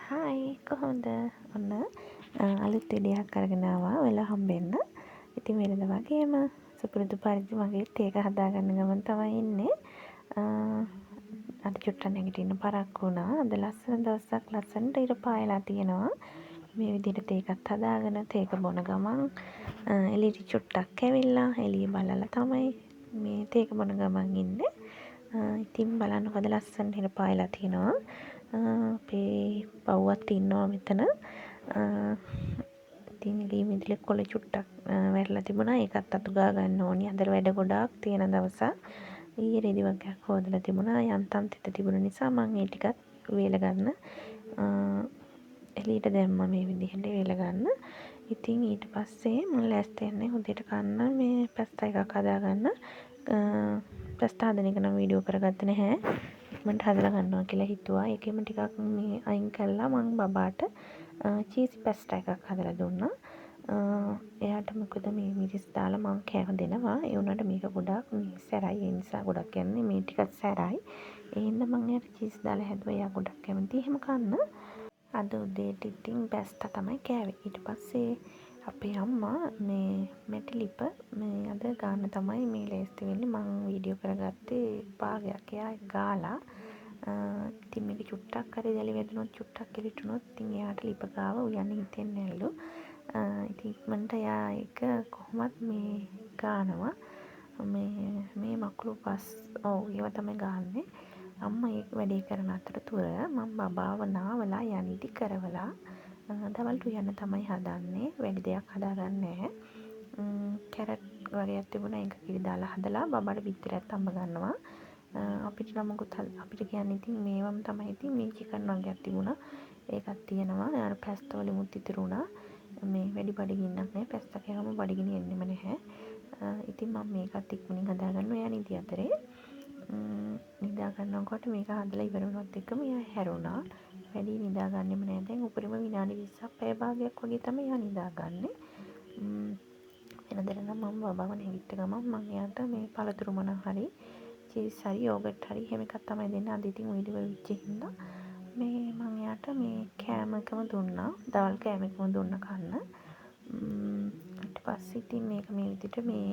Hi කොහොමද? ඔන්න අලුත් විඩියක් අරගෙන ආවා ඔයාලා හම්බෙන්න. ඉතින් වෙනද වගේම සුපුරුදු පරිදි මගේත් ඒක හදාගන්න ගමන් තමයි ඉන්නේ. අද චුට්ටක් නැගිටින්න පරක්කු වුණා. අද ලස්සන දවසක් ලස්සනට ඉර පායලා තියෙනවා. මේ විදිහට තේකත් හදාගෙන තේක බොන ගමන් එළියට චුට්ටක් ඇවිල්ලා එළිය බලලා තමයි මේ තේක බොන ගමන් ඉන්නේ. ඉතින් බලන්නකො අද ලස්සනට ඉර පායලා තියෙනවා. අපේ පව්වත් ඉන්නවා මෙතන. ඉතින් එළිය මිදුලේ කොළ චුට්ටක් වැටලා තිබුණා. ඒකත් අතු ගා ගන්න ඕනි. අද වැඩ ගොඩාක් තියෙන දවසක්. ඊයේ රෙදි වර්ගයක් හොදලා තිබුණා. යන්තම් තිත තිබුණ නිසා මම ඒ ටිකත් වේල ගන්න එළියට දැම්මා මේ විදිහට වේල ගන්න. ඉතින් ඊට පස්සේ මම ලෑස්ති වෙන්නේ උදේට කන්න මේ පැස්තා එකක් හදාගන්න. පැස්තා හදන එක නම් වීඩියෝ කරගත්තේ නැහැ. ඉක්මනට හදලා ගන්නවා කියලා හිතුවා. ඒකෙම ටිකක් මේ අයින් කළා මම බබාට චීස් පැස්ටා එකක් හදලා දුන්නා. එයාට මොකද මේ මිරිස් දාලා මම කෑම දෙනවා. ඒ වුණාට මේක ගොඩාක් මේ සැරයි. ඒ නිසා ගොඩක් යන්නේ මේ ටිකත් සැරයි. ඒ හින්දා මම එයාට චීස් දාලා හැදුවා. එයා ගොඩක් කැමති එහෙම කන්න. අද උදේට ඉතින් පැස්තා තමයි කෑවේ. ඊට පස්සේ අපේ අම්මා මේ මැටිලිප මේ අද ගන්න තමයි මේ ලෑස්ති වෙන්නේ. මම වීඩියෝ කරගත්තේ භාගයක් එයා ගාලා. ඉතින් මේක චුට්ටක් හරි දැලි වැදුනොත් චුට්ටක් එලිටුනොත් ඉතින් එයාට ලිප ගාව උයන්න හිතෙන්නේ නැල්ලු. ඉතින් ඉක්මනට එයා ඒක කොහොමත් මේ ගානවා. මේ මකුළු පස් ඔව් ඒවා තමයි ගාන්නේ. අම්මා ඒ වැඩේ කරන අතරතුර මම බබාව නාවලා යනිදි කරවලා දවල්ට උයන්න තමයි හදන්නේ. වැඩි දෙයක් හදාගන්නේ නැහැ. කැරට් වගේක් තිබුණා ඒක කිරි දාලා හදලා බබාට බිත්තරයක් තම්බ ගන්නවා. අපිට නම් මොකුත් අපිට කියන්නේ ඉතින් මේවම තමයි ඉතින් මේ චිකන් වගේක් තිබුණා. ඒකක් තියෙනවා. යාර පැස්තා වලිමුත් ඉතුරු වුණා. මේ වැඩි බඩගින්නක් නැහැ. පැස්තා කෑවම බඩගිනි එන්නෙම නැහැ. ඉතින් මම මේකත් ඉක්මනින් හදාගන්නවා. එයා නිදි අතරේ. නිදා ගන්නකොට මේක හදලා ඉවර වුණොත් එක්කම එයා හැරුණා. වැඩි නිදාගන්නෙම නෑ. දැන් උපරිම විනාඩි 20ක් පැය භාගයක් වගේ තමයි එයා නිදාගන්නේ. වෙනදට නම් මම බබාව නැගිට්ට ගමන් මම එයාට මේ පළතුරු මොනවා හරි චීස් හරි යෝගට් හරි එහෙම එකක් තමයි දෙන්නේ. අද ඉතින් උයලි වෙච්ච හින්දා මේ මම එයාට මේ කෑම එකම දුන්නා. දවල් කෑම එකම දුන්නා කන්න. ඊට පස්සේ ඉතින් මේක මේ විදිහට මේ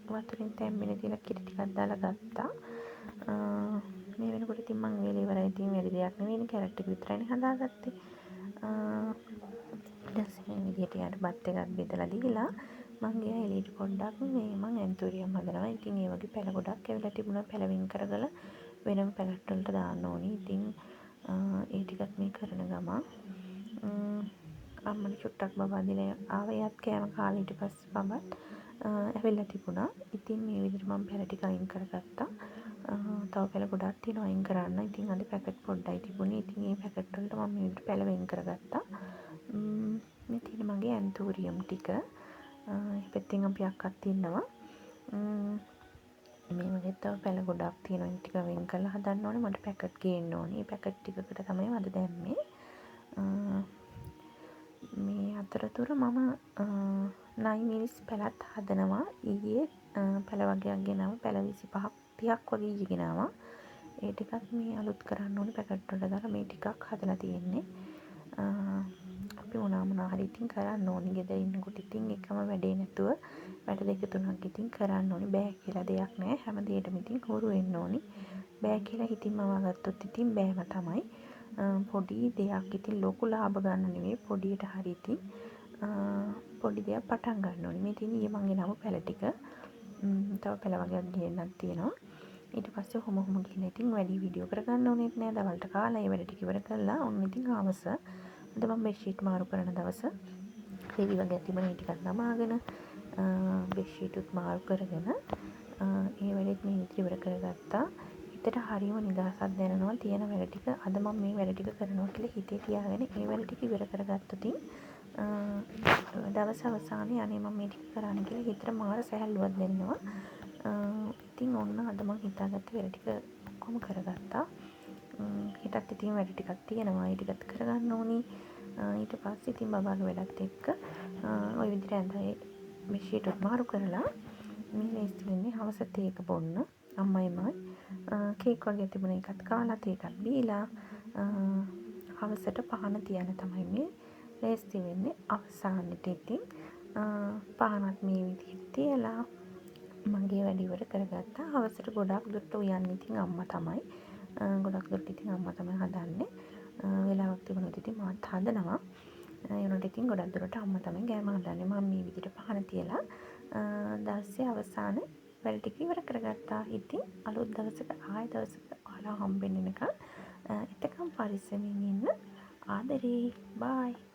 වතුරෙන් තැම්බෙන තියලා කිරි ටිකක් දාලා ගත්තා. මේ වෙනකොට ඉතින් මං වේල ඉවරයි. ඉතින් වැඩි දෙයක් නෙවෙයිනේ කැරට් ටික විතරයිනේ හදාගත්තේ. ඊට මේ විදිහට යාට බත් එකක් බෙදලා දීලා මං ගියා එළියට පොඩ්ඩක් මේ මං ඇන්තූරියම් හදනවා. ඉතින් ඒ වගේ පැල ගොඩක් ඇවිල්ලා තිබුණා. පැල වෙන් කරගලා වෙනම පැලට් වලට දාන්න ඕනි. ඉතින් ඒ ටිකත් මේ කරන ගමන් අම්මට චුට්ටක් බබා දීලා ආවා. එයාත් කෑම කාලා ඊට පස්සේ බබත් ඇවිල්ලා තිබුණා. ඉතින් මේ විදිහට මම පැල ටික අයින් කරගත්තා. තව පැල ගොඩක් තියෙනවා අයින් කරන්න. ඉතින් අද පැකට් පොඩ්ඩයි තිබුණේ. ඉතින් මේ පැකට් වලට මම මේ විදිහට පැල වෙන් කරගත්තා. මේ තියෙන මගේ ඇන්තූරියම් ටික. පැත්තෙන් අපි අක්කත් ඉන්නවා. මේ වගේ තව පැල ගොඩක් තියෙනවා. ටික වෙන් කරලා හදන්න ඕනේ. මට පැකට් ගේන්න ඕනේ. මේ පැකට් ටිකකට තමයි අද දැම්මේ. මේ අතරතුර මම නයි මිරිස් පැලත් හදනවා. ඊයේ පැල වගේක් ගෙනාවා. පැල 25ක් 30ක් වගේ ඊයේ ගෙනාවා. ඒ ටිකත් මේ අලුත් කරන්න ඕනේ පැකට් වලට දාලා මේ ටිකක් හදලා තියෙන්නේ. අපි මොනවා හරි ඉතින් කරන්න ඕනේ. ගෙදර ඉන්නකොට ඉතින් එකම වැඩේ නැතුව වැඩ දෙක තුනක් ඉතින් කරන්න ඕනේ. බෑ කියලා දෙයක් නැහැ. හැම දෙයකටම ඉතින් හුරු වෙන්න ඕනේ. බෑ කියලා හිතින්ම වගත්තොත් ඉතින් බෑම තමයි. පොඩි දෙයක් ඉතින් ලොකු ලාභ ගන්න නෙවෙයි. පොඩියට හරි ඉතින් පොඩි දෙයක් පටන් ගන්න ඕනේ. මේ තියෙන ඊයේ මං ගෙනාව පැල ටික. තව පැල වගේක් ගේන්නක් තියෙනවා. ඊට පස්සේ කොහොම ගිහලා ඉතින් වැඩි වීඩියෝ කරගන්න ඕනෙත් නෑ. දවල්ට කාලා ඒ වැඩ ටික ඉවර කළා. ඔන්න ඉතින් ආවස. අද මම බෙඩ්ෂීට් මාරු කරන දවස. රෙදි වගේක් තිබුණා. ඒ ටිකක් දමාගෙන බෙඩ්ෂීටුත් මාරු කරගෙන ඒ වැඩේත් මේ විතර ඉවර කරගත්තා. හිතට හරියම නිදහසක් දැනෙනවා. තියෙන වැඩ ටික අද මම මේ වැඩ ටික කරනවා කියලා හිතේ තියාගෙන ඒ වැඩ ටික ඉවර කරගත්තොත් දවස් අවසානයේ අනේ මම මේ ටික කරන්න කියලා හිතට මාර සැහැල්ලුවක් දැනෙනවා. ඉතින් ඔන්න අද මම හිතාගත්ත වැඩ ටික ඔක්කොම කරගත්තා. හෙටත් ඉතින් වැඩ ටිකක් තියෙනවා. ඒ ටිකත් කරගන්න ඕනි. ඊට පස්සේ ඉතින් බබාගේ වැඩත් එක්ක ওই විදිහට ඇඳයි බෙඩ්ෂීට් මාරු කරලා මේ ලේස්ති වෙන්නේ හවස තේක බොන්න. අම්මයි මයි කේක් වගේ තිබුණ එකත් කාලා තේකත් බීලා හවසට පහන තියන්න තමයි මේ ලෑස්ති වෙන්නේ. අවසානෙට ඉතින් පහනත් මේ විදිහට තියලා මගේ වැඩ ඉවර කරගත්තා. හවසට ගොඩක් දුරට උයන්නේ ඉතින් අම්මා තමයි. ගොඩක් දුරට ඉතින් අම්මා තමයි හදන්නේ. වෙලාවක් තිබුණොත් ඉතින් මාත් හදනවා. ඒ වුණාට ඉතින් ගොඩක් දුරට අම්මා තමයි කෑම හදන්නේ. මම මේ විදිහට පහන තියලා දවසේ අවසාන වැඩ ටික ඉවර කරගත්තා. ඉතින් අලුත් දවසක ආයෙ දවසක ඔයාලා හම්බෙන්න එනකන් එතකම් පරිස්සමින් ඉන්න. ආදරේ. බයි.